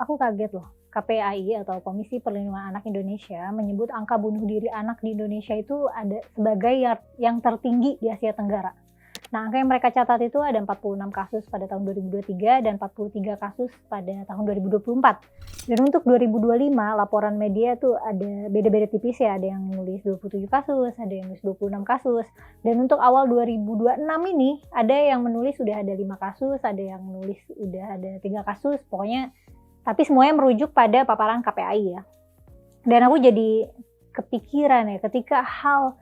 aku kaget loh. KPAI atau Komisi Perlindungan Anak Indonesia menyebut angka bunuh diri anak di Indonesia itu ada sebagai yang tertinggi di Asia Tenggara. Nah, angka yang mereka catat itu ada 46 kasus pada tahun 2023 dan 43 kasus pada tahun 2024. Dan untuk 2025, laporan media tuh ada beda-beda tipis ya, ada yang nulis 27 kasus, ada yang nulis 26 kasus. Dan untuk awal 2026 ini, ada yang menulis sudah ada 5 kasus, ada yang menulis sudah ada 3 kasus, pokoknya tapi semuanya merujuk pada paparan KPAI ya. Dan aku jadi kepikiran ya, ketika hal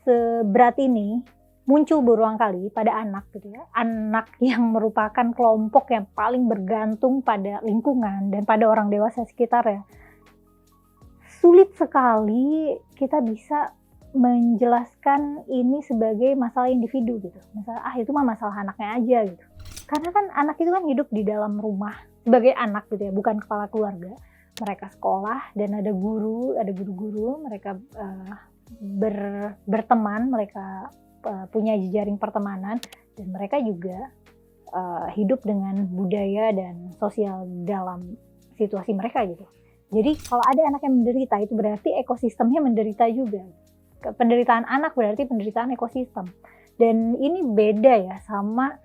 seberat ini muncul berulang kali pada anak gitu ya. Anak yang merupakan kelompok yang paling bergantung pada lingkungan dan pada orang dewasa sekitar ya. Sulit sekali kita bisa menjelaskan ini sebagai masalah individu gitu. Misalnya itu mah masalah anaknya aja gitu. Karena kan anak itu kan hidup di dalam rumah sebagai anak gitu ya, bukan kepala keluarga. Mereka sekolah dan ada guru-guru, mereka berteman, mereka punya jejaring pertemanan, dan mereka juga hidup dengan budaya dan sosial dalam situasi mereka gitu. Jadi kalau ada anak yang menderita, itu berarti ekosistemnya menderita juga. Penderitaan anak berarti penderitaan ekosistem. Dan ini beda ya sama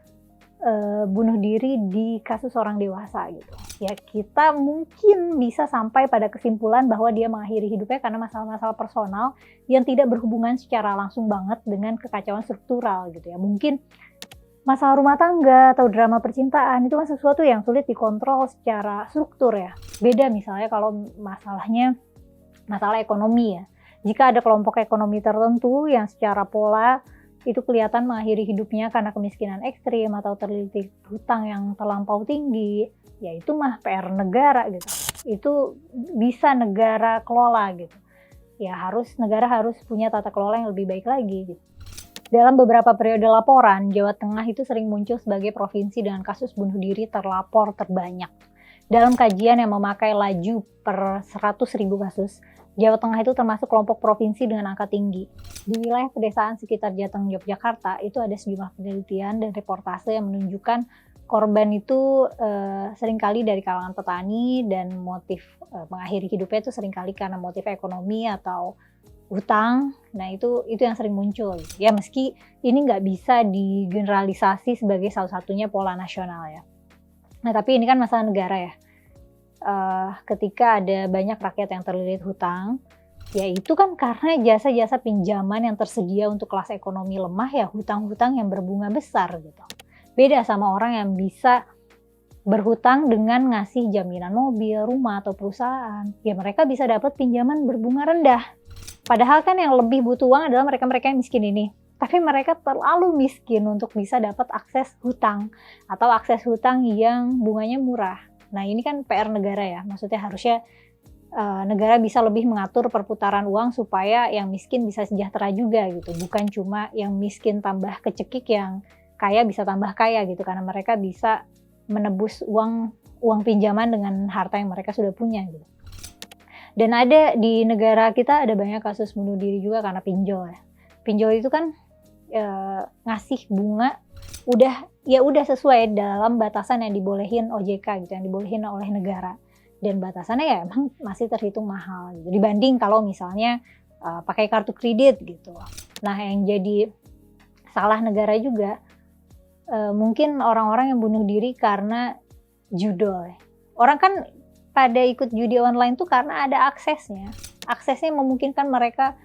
bunuh diri di kasus orang dewasa gitu. Ya kita mungkin bisa sampai pada kesimpulan bahwa dia mengakhiri hidupnya karena masalah-masalah personal yang tidak berhubungan secara langsung banget dengan kekacauan struktural gitu ya. Mungkin masalah rumah tangga atau drama percintaan itu kan sesuatu yang sulit dikontrol secara struktur ya. Beda misalnya kalau masalah ekonomi ya. Jika ada kelompok ekonomi tertentu yang secara pola itu kelihatan mengakhiri hidupnya karena kemiskinan ekstrim atau terlilit hutang yang terlampau tinggi, ya itu mah PR negara gitu. Itu bisa negara kelola gitu. Ya negara harus punya tata kelola yang lebih baik lagi gitu. Dalam beberapa periode laporan, Jawa Tengah itu sering muncul sebagai provinsi dengan kasus bunuh diri terlapor terbanyak. Dalam kajian yang memakai laju per 100.000 kasus, Jawa Tengah itu termasuk kelompok provinsi dengan angka tinggi. Di wilayah pedesaan sekitar Jateng, Yogyakarta, itu ada sejumlah penelitian dan reportase yang menunjukkan korban itu seringkali dari kalangan petani dan motif mengakhiri hidupnya itu seringkali karena motif ekonomi atau hutang. Nah itu yang sering muncul. Ya meski ini nggak bisa digeneralisasi sebagai salah satunya pola nasional ya. Nah tapi ini kan masalah negara ya. Ketika ada banyak rakyat yang terlilit hutang, ya itu kan karena jasa-jasa pinjaman yang tersedia untuk kelas ekonomi lemah ya, hutang-hutang yang berbunga besar gitu. Beda sama orang yang bisa berhutang dengan ngasih jaminan mobil, rumah atau perusahaan. Ya mereka bisa dapat pinjaman berbunga rendah. Padahal kan yang lebih butuh uang adalah mereka-mereka yang miskin ini. Tapi mereka terlalu miskin untuk bisa dapat akses hutang atau akses hutang yang bunganya murah. Nah ini kan PR negara ya, maksudnya harusnya negara bisa lebih mengatur perputaran uang supaya yang miskin bisa sejahtera juga gitu, bukan cuma yang miskin tambah kecekik, yang kaya bisa tambah kaya gitu, karena mereka bisa menebus uang pinjaman dengan harta yang mereka sudah punya gitu. Dan ada di negara kita ada banyak kasus bunuh diri juga karena pinjol ya. Pinjol itu kan ngasih bunga udah sesuai dalam batasan yang dibolehin OJK gitu, yang dibolehin oleh negara, dan batasannya ya emang masih terhitung mahal gitu, dibanding kalau misalnya pakai kartu kredit gitu. Nah yang jadi salah negara juga mungkin orang-orang yang bunuh diri karena judol. Orang kan pada ikut judi online tuh karena ada aksesnya memungkinkan mereka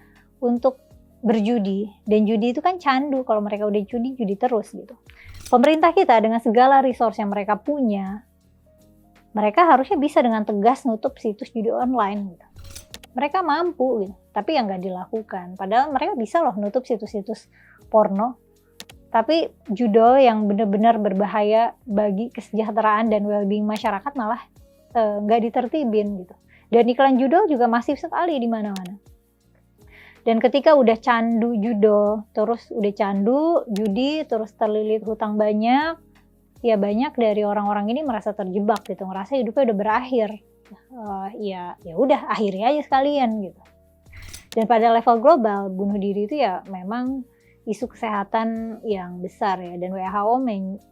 untuk berjudi, dan judi itu kan candu, kalau mereka udah judi terus gitu. Pemerintah kita dengan segala resource yang mereka punya, mereka harusnya bisa dengan tegas nutup situs judi online gitu. Mereka mampu gitu, tapi yang nggak dilakukan. Padahal mereka bisa loh nutup situs-situs porno, tapi judol yang benar-benar berbahaya bagi kesejahteraan dan well-being masyarakat malah nggak ditertibin gitu. Dan iklan judol juga masif sekali di mana-mana. Dan ketika udah candu judol, terus udah candu judi, terus terlilit hutang banyak, ya banyak dari orang-orang ini merasa terjebak gitu, ngerasa hidupnya udah berakhir. Ya udah akhiri aja sekalian gitu. Dan pada level global, bunuh diri itu ya memang isu kesehatan yang besar ya, dan WHO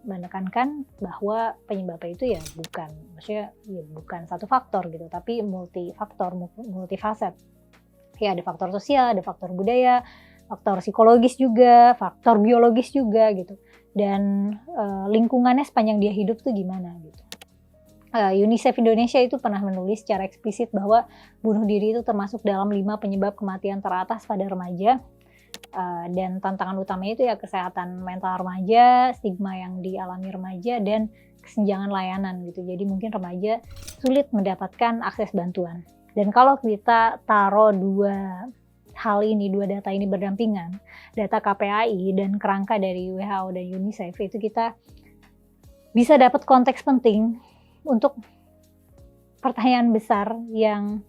menekankan bahwa penyebabnya itu ya bukan satu faktor gitu, tapi multifaktor, multifaset. Ya ada faktor sosial, ada faktor budaya, faktor psikologis juga, faktor biologis juga gitu. Dan lingkungannya sepanjang dia hidup tuh gimana gitu. UNICEF Indonesia itu pernah menulis secara eksplisit bahwa bunuh diri itu termasuk dalam 5 penyebab kematian teratas pada remaja. Dan tantangan utamanya itu ya kesehatan mental remaja, stigma yang dialami remaja, dan kesenjangan layanan gitu. Jadi mungkin remaja sulit mendapatkan akses bantuan. Dan kalau kita taruh dua data ini berdampingan, data KPAI dan kerangka dari WHO dan UNICEF, itu kita bisa dapat konteks penting untuk pertanyaan besar yang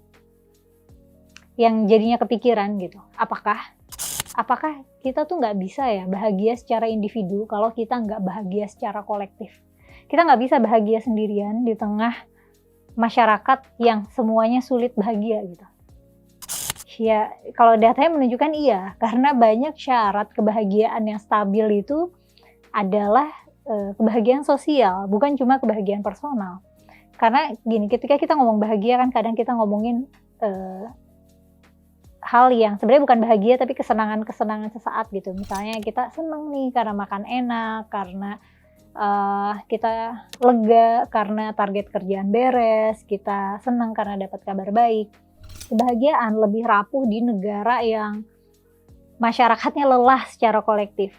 jadinya kepikiran gitu. Apakah kita tuh nggak bisa ya bahagia secara individu kalau kita nggak bahagia secara kolektif? Kita nggak bisa bahagia sendirian di tengah masyarakat yang semuanya sulit bahagia gitu. Ya, kalau datanya menunjukkan iya, karena banyak syarat kebahagiaan yang stabil itu adalah kebahagiaan sosial, bukan cuma kebahagiaan personal. Karena gini, ketika kita ngomong bahagia kan kadang kita ngomongin hal yang sebenarnya bukan bahagia tapi kesenangan sesaat gitu. Misalnya kita seneng nih karena makan enak, karena kita lega karena target kerjaan beres, kita senang karena dapat kabar baik. Kebahagiaan lebih rapuh di negara yang masyarakatnya lelah secara kolektif.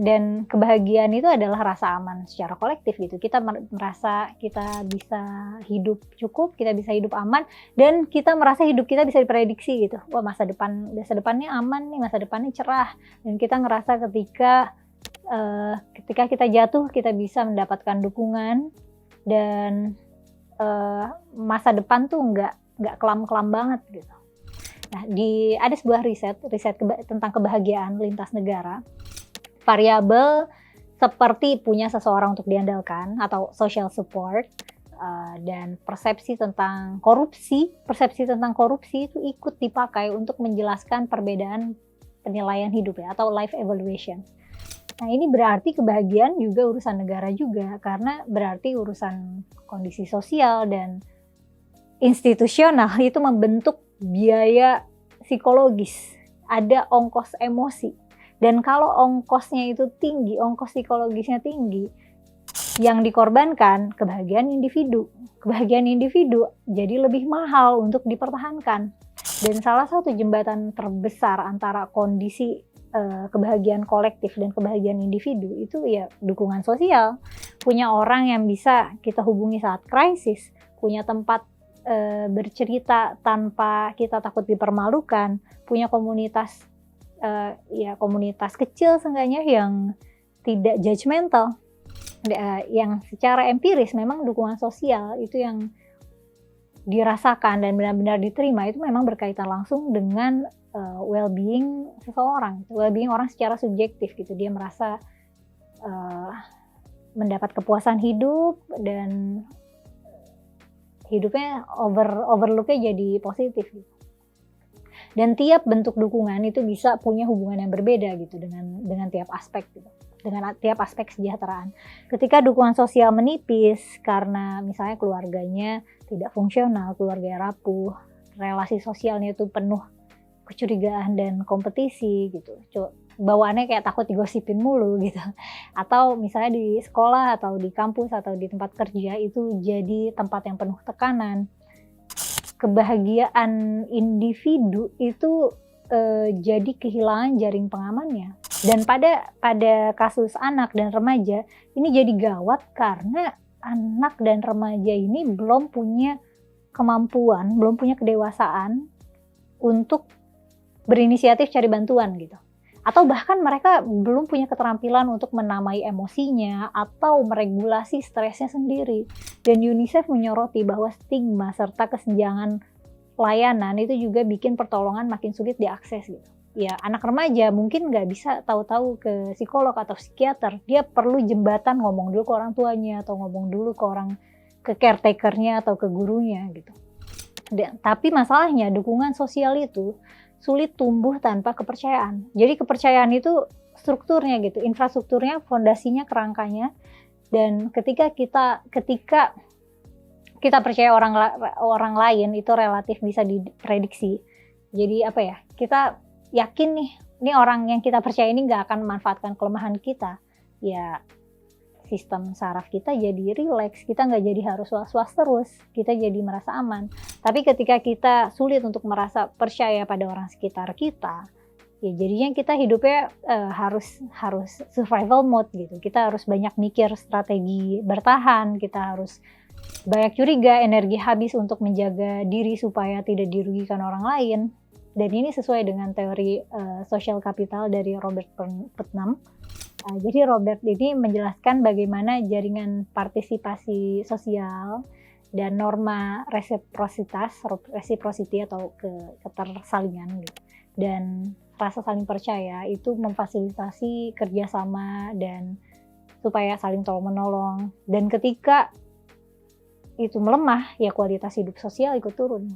Dan kebahagiaan itu adalah rasa aman secara kolektif gitu. Kita merasa kita bisa hidup cukup, kita bisa hidup aman, dan kita merasa hidup kita bisa diprediksi gitu. Wah, masa depannya aman nih, masa depannya cerah. Dan kita ngerasa ketika kita jatuh, kita bisa mendapatkan dukungan, dan masa depan tuh nggak kelam-kelam banget gitu. Nah, ada sebuah riset tentang kebahagiaan lintas negara. Variabel seperti punya seseorang untuk diandalkan atau social support, dan persepsi tentang korupsi itu ikut dipakai untuk menjelaskan perbedaan penilaian hidup ya, atau life evaluation. Nah, ini berarti kebahagiaan juga urusan negara juga, karena berarti urusan kondisi sosial dan institusional itu membentuk biaya psikologis, ada ongkos emosi. Dan kalau ongkosnya itu tinggi, ongkos psikologisnya tinggi, yang dikorbankan kebahagiaan individu. Kebahagiaan individu jadi lebih mahal untuk dipertahankan. Dan salah satu jembatan terbesar antara kondisi kebahagiaan kolektif dan kebahagiaan individu itu ya dukungan sosial. Punya orang yang bisa kita hubungi saat krisis, punya tempat bercerita tanpa kita takut dipermalukan, punya komunitas komunitas kecil seenggaknya yang tidak judgmental, yang secara empiris memang dukungan sosial itu yang dirasakan dan benar-benar diterima, itu memang berkaitan langsung dengan well-being seseorang, well-being orang secara subjektif gitu. Dia merasa mendapat kepuasan hidup dan hidupnya overlooknya jadi positif gitu. Dan tiap bentuk dukungan itu bisa punya hubungan yang berbeda gitu dengan tiap aspek gitu, dengan tiap aspek kesejahteraan. Ketika dukungan sosial menipis karena misalnya keluarganya tidak fungsional, keluarganya rapuh, relasi sosialnya itu penuh kecurigaan dan kompetisi gitu, bawaannya kayak takut digosipin mulu gitu, atau misalnya di sekolah atau di kampus atau di tempat kerja itu jadi tempat yang penuh tekanan, kebahagiaan individu itu jadi kehilangan jaring pengamannya. Dan pada kasus anak dan remaja ini jadi gawat karena anak dan remaja ini belum punya kemampuan, belum punya kedewasaan untuk berinisiatif cari bantuan gitu. Atau bahkan mereka belum punya keterampilan untuk menamai emosinya atau meregulasi stresnya sendiri. Dan UNICEF menyoroti bahwa stigma serta kesenjangan layanan itu juga bikin pertolongan makin sulit diakses gitu. Ya, anak remaja mungkin nggak bisa tahu-tahu ke psikolog atau psikiater. Dia perlu jembatan, ngomong dulu ke orang tuanya atau ngomong dulu ke caretakernya atau ke gurunya gitu. Tapi masalahnya dukungan sosial itu sulit tumbuh tanpa kepercayaan. Jadi kepercayaan itu strukturnya gitu, infrastrukturnya, fondasinya, kerangkanya. Dan ketika kita percaya orang lain itu relatif bisa diprediksi. Jadi apa ya? Kita yakin nih, ini orang yang kita percaya ini nggak akan memanfaatkan kelemahan kita. Ya sistem saraf kita jadi rileks, kita nggak jadi harus was-was terus, kita jadi merasa aman. Tapi ketika kita sulit untuk merasa percaya pada orang sekitar kita, ya jadinya kita hidupnya harus survival mode gitu. Kita harus banyak mikir strategi bertahan, kita harus banyak curiga, energi habis untuk menjaga diri supaya tidak dirugikan orang lain. Dan ini sesuai dengan teori social capital dari Robert Putnam. Jadi Robert ini menjelaskan bagaimana jaringan partisipasi sosial dan norma reciprocity atau ketersalingan gitu, dan rasa saling percaya itu memfasilitasi kerjasama dan supaya saling tolong-menolong. Dan ketika itu melemah, ya kualitas hidup sosial ikut turun.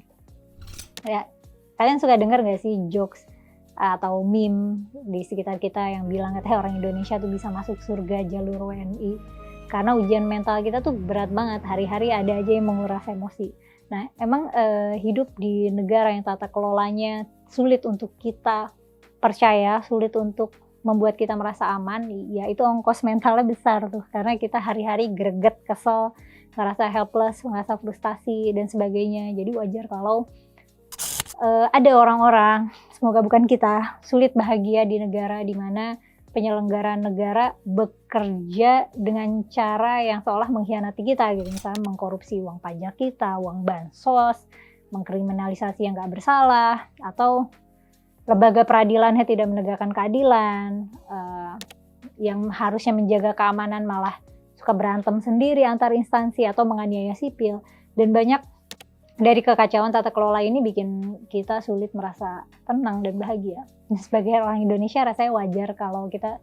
Ya, kalian suka dengar nggak sih jokes atau meme di sekitar kita yang bilang katanya orang Indonesia tuh bisa masuk surga jalur WNI karena ujian mental kita tuh berat banget, hari-hari ada aja yang menguras emosi. Nah emang hidup di negara yang tata kelolanya sulit untuk kita percaya, sulit untuk membuat kita merasa aman, ya itu ongkos mentalnya besar tuh, karena kita hari-hari greget, kesel, ngerasa helpless, ngerasa frustasi dan sebagainya. Jadi wajar kalau ada orang-orang, semoga bukan kita, sulit bahagia di negara di mana penyelenggara negara bekerja dengan cara yang seolah mengkhianati kita gitu. Misalnya mengkorupsi uang pajak kita, uang bansos, mengkriminalisasi yang nggak bersalah, atau lembaga peradilannya tidak menegakkan keadilan, yang harusnya menjaga keamanan malah suka berantem sendiri antar instansi atau menganiaya sipil. Dan banyak dari kekacauan tata kelola ini bikin kita sulit merasa tenang dan bahagia. Sebagai orang Indonesia rasanya wajar kalau kita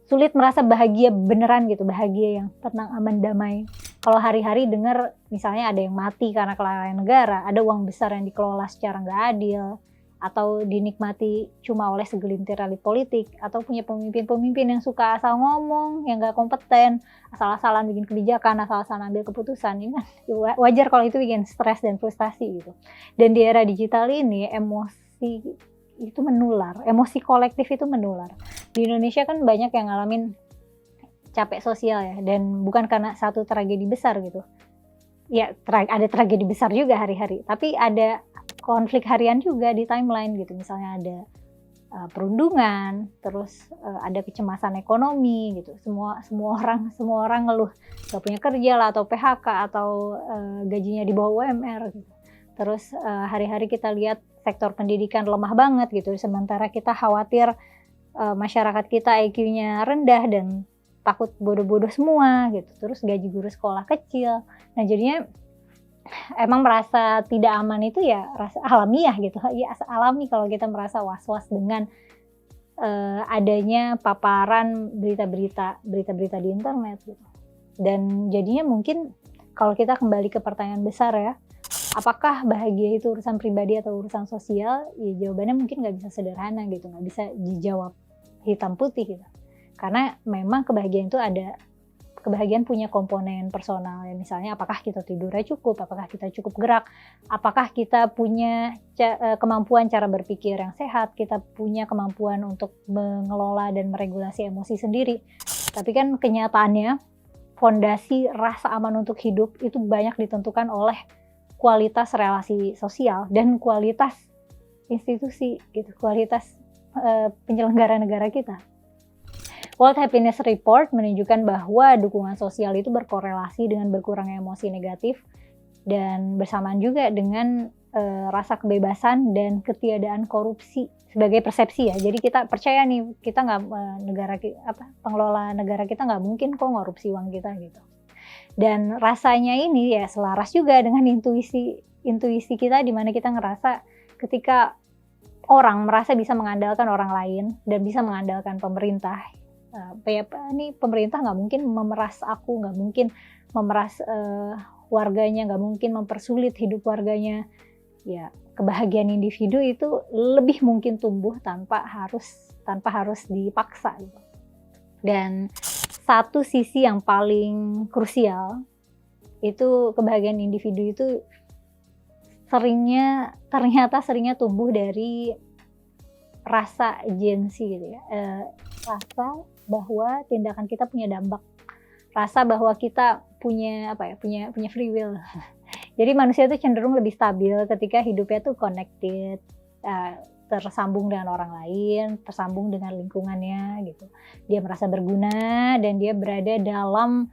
sulit merasa bahagia beneran gitu, bahagia yang tenang, aman, damai. Kalau hari-hari dengar misalnya ada yang mati karena kelalaian negara, ada uang besar yang dikelola secara nggak adil, atau dinikmati cuma oleh segelintir elit politik, atau punya pemimpin-pemimpin yang suka asal ngomong, yang nggak kompeten, asal-asalan bikin kebijakan, asal-asalan ambil keputusan. Ini kan wajar kalau itu bikin stres dan frustasi gitu. Dan di era digital ini emosi itu menular, emosi kolektif itu menular. Di Indonesia kan banyak yang ngalamin capek sosial ya, dan bukan karena satu tragedi besar gitu. Ya ada tragedi besar juga hari-hari, tapi ada konflik harian juga di timeline gitu. Misalnya ada perundungan, terus ada kecemasan ekonomi gitu. Semua orang ngeluh gak punya kerja lah, atau PHK, atau gajinya di bawah UMR gitu. Terus hari-hari kita lihat sektor pendidikan lemah banget gitu. Sementara kita khawatir masyarakat kita IQ-nya rendah dan takut bodoh-bodoh semua gitu. Terus gaji guru sekolah kecil. Nah jadinya emang merasa tidak aman itu ya rasa alamiah gitu. Ya alami kalau kita merasa was-was dengan adanya paparan berita-berita di internet gitu. Dan jadinya mungkin kalau kita kembali ke pertanyaan besar ya, apakah bahagia itu urusan pribadi atau urusan sosial? Ya jawabannya mungkin nggak bisa sederhana gitu, nggak bisa dijawab hitam putih gitu. Karena memang kebahagiaan punya komponen personal ya, misalnya apakah kita tidurnya cukup, apakah kita cukup gerak, apakah kita punya kemampuan cara berpikir yang sehat, kita punya kemampuan untuk mengelola dan meregulasi emosi sendiri. Tapi kan kenyataannya fondasi rasa aman untuk hidup itu banyak ditentukan oleh kualitas relasi sosial dan kualitas institusi gitu, kualitas penyelenggara negara kita. World Happiness Report menunjukkan bahwa dukungan sosial itu berkorelasi dengan berkurangnya emosi negatif dan bersamaan juga dengan rasa kebebasan dan ketiadaan korupsi sebagai persepsi ya. Jadi kita percaya nih, kita nggak pengelola negara kita nggak mungkin kok korupsi uang kita gitu. Dan rasanya ini ya selaras juga dengan intuisi kita, di mana kita ngerasa ketika orang merasa bisa mengandalkan orang lain dan bisa mengandalkan pemerintah. Ini pemerintah nggak mungkin memeras aku, nggak mungkin memeras warganya, nggak mungkin mempersulit hidup warganya. ya kebahagiaan individu itu lebih mungkin tumbuh tanpa harus dipaksa gitu. Dan satu sisi yang paling krusial itu kebahagiaan individu itu ternyata seringnya tumbuh dari rasa agensi gitu ya, rasa bahwa tindakan kita punya dampak, rasa bahwa kita punya punya free will. Jadi manusia itu cenderung lebih stabil ketika hidupnya tuh connected, tersambung dengan orang lain, tersambung dengan lingkungannya gitu. Dia merasa berguna dan dia berada dalam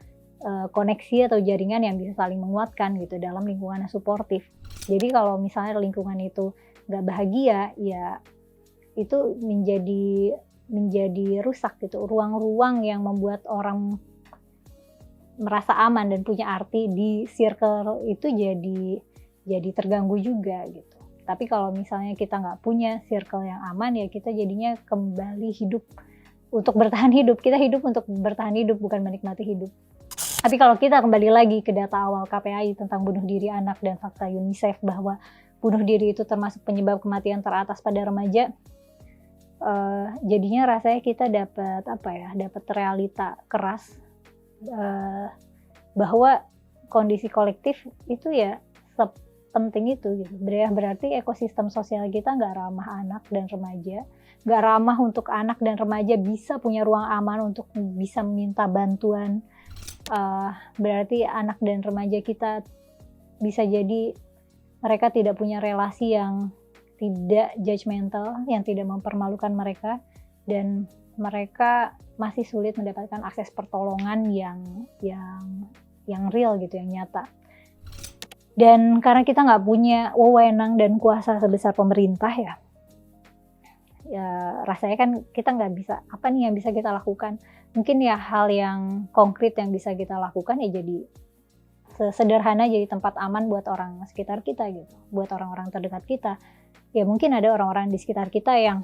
koneksi atau jaringan yang bisa saling menguatkan gitu, dalam lingkungan yang suportif. Jadi kalau misalnya lingkungan itu nggak bahagia, ya itu menjadi rusak gitu. Ruang-ruang yang membuat orang merasa aman dan punya arti di circle itu jadi terganggu juga gitu. Tapi kalau misalnya kita nggak punya circle yang aman, ya kita jadinya kembali hidup untuk bertahan hidup. Kita hidup untuk bertahan hidup, bukan menikmati hidup. Tapi kalau kita kembali lagi ke data awal KPAI tentang bunuh diri anak dan fakta UNICEF bahwa bunuh diri itu termasuk penyebab kematian teratas pada remaja, jadinya rasanya kita dapat realita keras bahwa kondisi kolektif itu ya sepenting itu gitu. Berarti ekosistem sosial kita nggak ramah anak dan remaja, nggak ramah untuk anak dan remaja bisa punya ruang aman untuk bisa meminta bantuan. Berarti anak dan remaja kita bisa jadi mereka tidak punya relasi yang tidak judgmental, yang tidak mempermalukan mereka, dan mereka masih sulit mendapatkan akses pertolongan yang real gitu, yang nyata. Dan karena kita nggak punya wewenang dan kuasa sebesar pemerintah ya rasanya kan kita nggak bisa, apa nih yang bisa kita lakukan? Mungkin ya hal yang konkret yang bisa kita lakukan ya jadi sederhana, jadi tempat aman buat orang sekitar kita gitu, buat orang-orang terdekat kita. Ya mungkin ada orang-orang di sekitar kita yang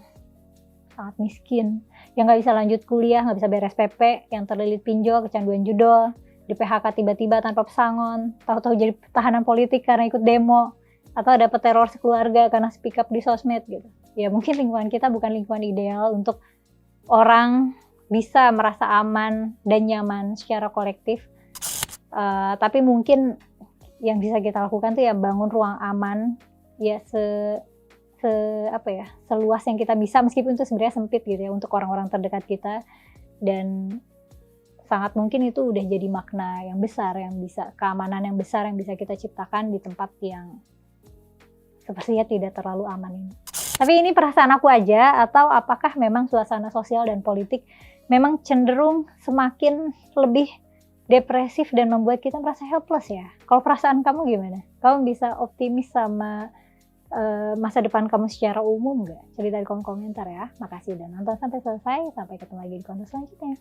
sangat miskin, yang nggak bisa lanjut kuliah, nggak bisa beres PP, yang terlilit pinjol, kecanduan judol, di PHK tiba-tiba tanpa pesangon, tahu-tahu jadi tahanan politik karena ikut demo, atau dapat teror sekeluarga karena speak up di sosmed gitu. Ya mungkin lingkungan kita bukan lingkungan ideal untuk orang bisa merasa aman dan nyaman secara kolektif. Tapi mungkin yang bisa kita lakukan tuh ya bangun ruang aman ya seluas yang kita bisa, meskipun itu sebenarnya sempit gitu ya untuk orang-orang terdekat kita, dan sangat mungkin itu udah jadi makna yang besar, yang bisa keamanan yang besar yang bisa kita ciptakan di tempat yang sepertinya tidak terlalu aman ini. Tapi ini perasaan aku aja, atau apakah memang suasana sosial dan politik memang cenderung semakin lebih depresif dan membuat kita merasa helpless ya? Kalau perasaan kamu gimana? Kamu bisa optimis sama masa depan kamu secara umum nggak? Cerita di kolom komentar ya. Makasih udah nonton sampai selesai. Sampai ketemu lagi di konten selanjutnya.